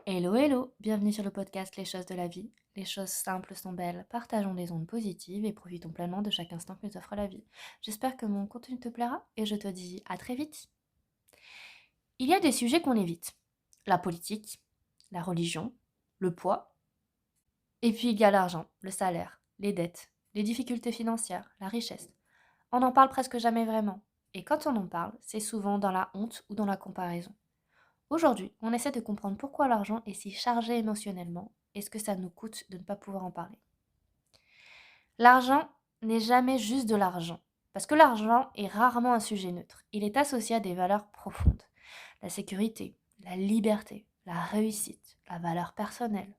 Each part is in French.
Hello, hello, bienvenue sur le podcast Les choses de la vie. Les choses simples sont belles, partageons des ondes positives et profitons pleinement de chaque instant que nous offre la vie. J'espère que mon contenu te plaira et je te dis à très vite. Il y a des sujets qu'on évite. La politique, la religion, le poids, et puis il y a l'argent, le salaire, les dettes, les difficultés financières, la richesse. On n'en parle presque jamais vraiment. Et quand on en parle, c'est souvent dans la honte ou dans la comparaison. Aujourd'hui, on essaie de comprendre pourquoi l'argent est si chargé émotionnellement et ce que ça nous coûte de ne pas pouvoir en parler. L'argent n'est jamais juste de l'argent, parce que l'argent est rarement un sujet neutre. Il est associé à des valeurs profondes. La sécurité, la liberté, la réussite, la valeur personnelle,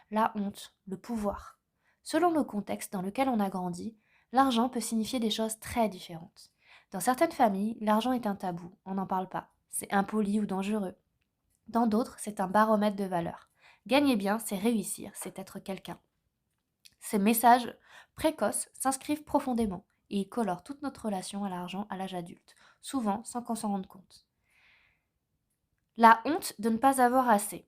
la honte, le pouvoir. Selon le contexte dans lequel on a grandi, l'argent peut signifier des choses très différentes. Dans certaines familles, l'argent est un tabou, on n'en parle pas, c'est impoli ou dangereux. Dans d'autres, c'est un baromètre de valeur. Gagner bien, c'est réussir, c'est être quelqu'un. Ces messages précoces s'inscrivent profondément et ils colorent toute notre relation à l'argent à l'âge adulte, souvent sans qu'on s'en rende compte. La honte de ne pas avoir assez.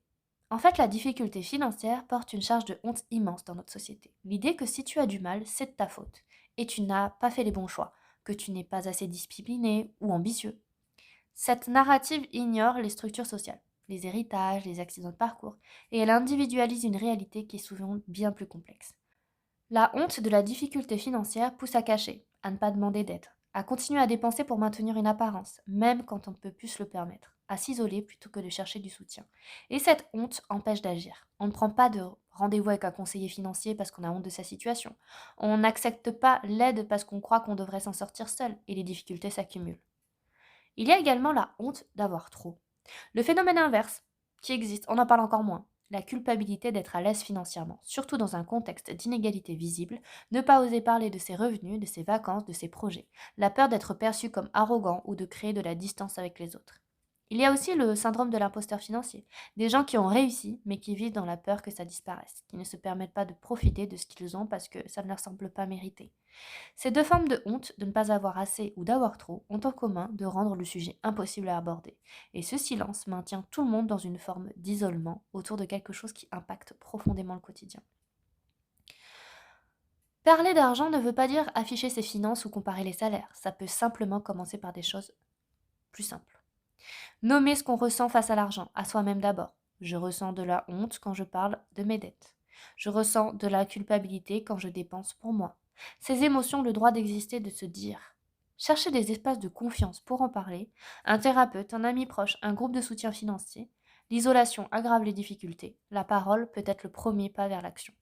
En fait, la difficulté financière porte une charge de honte immense dans notre société. L'idée que si tu as du mal, c'est de ta faute, et tu n'as pas fait les bons choix, que tu n'es pas assez discipliné ou ambitieux. Cette narrative ignore les structures sociales, les héritages, les accidents de parcours, et elle individualise une réalité qui est souvent bien plus complexe. La honte de la difficulté financière pousse à cacher, à ne pas demander d'aide, à continuer à dépenser pour maintenir une apparence, même quand on ne peut plus se le permettre, à s'isoler plutôt que de chercher du soutien. Et cette honte empêche d'agir. On ne prend pas de rendez-vous avec un conseiller financier parce qu'on a honte de sa situation. On n'accepte pas l'aide parce qu'on croit qu'on devrait s'en sortir seul, et les difficultés s'accumulent. Il y a également la honte d'avoir trop. Le phénomène inverse, qui existe, on en parle encore moins. La culpabilité d'être à l'aise financièrement, surtout dans un contexte d'inégalité visible, ne pas oser parler de ses revenus, de ses vacances, de ses projets, la peur d'être perçu comme arrogant ou de créer de la distance avec les autres. Il y a aussi le syndrome de l'imposteur financier, des gens qui ont réussi mais qui vivent dans la peur que ça disparaisse, qui ne se permettent pas de profiter de ce qu'ils ont parce que ça ne leur semble pas mérité. Ces deux formes de honte, de ne pas avoir assez ou d'avoir trop, ont en commun de rendre le sujet impossible à aborder. Et ce silence maintient tout le monde dans une forme d'isolement autour de quelque chose qui impacte profondément le quotidien. Parler d'argent ne veut pas dire afficher ses finances ou comparer les salaires. Ça peut simplement commencer par des choses plus simples. Nommer ce qu'on ressent face à l'argent, à soi-même d'abord. Je ressens de la honte quand je parle de mes dettes. Je ressens de la culpabilité quand je dépense pour moi. Ces émotions ont le droit d'exister, de se dire. Chercher des espaces de confiance pour en parler, un thérapeute, un ami proche, un groupe de soutien financier. L'isolation aggrave les difficultés. La parole peut être le premier pas vers l'action.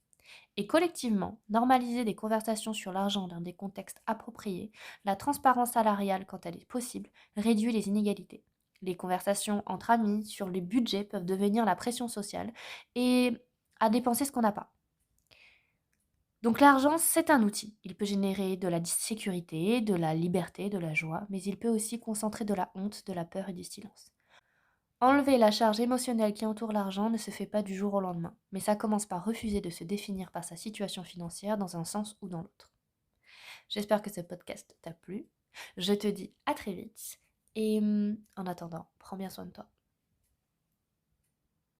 Et collectivement, normaliser des conversations sur l'argent dans des contextes appropriés, la transparence salariale quand elle est possible, réduit les inégalités. Les conversations entre amis sur les budgets peuvent devenir la pression sociale et à dépenser ce qu'on n'a pas. Donc l'argent, c'est un outil. Il peut générer de la sécurité, de la liberté, de la joie, mais il peut aussi concentrer de la honte, de la peur et du silence. Enlever la charge émotionnelle qui entoure l'argent ne se fait pas du jour au lendemain, mais ça commence par refuser de se définir par sa situation financière dans un sens ou dans l'autre. J'espère que ce podcast t'a plu. Je te dis à très vite et en attendant, prends bien soin de toi.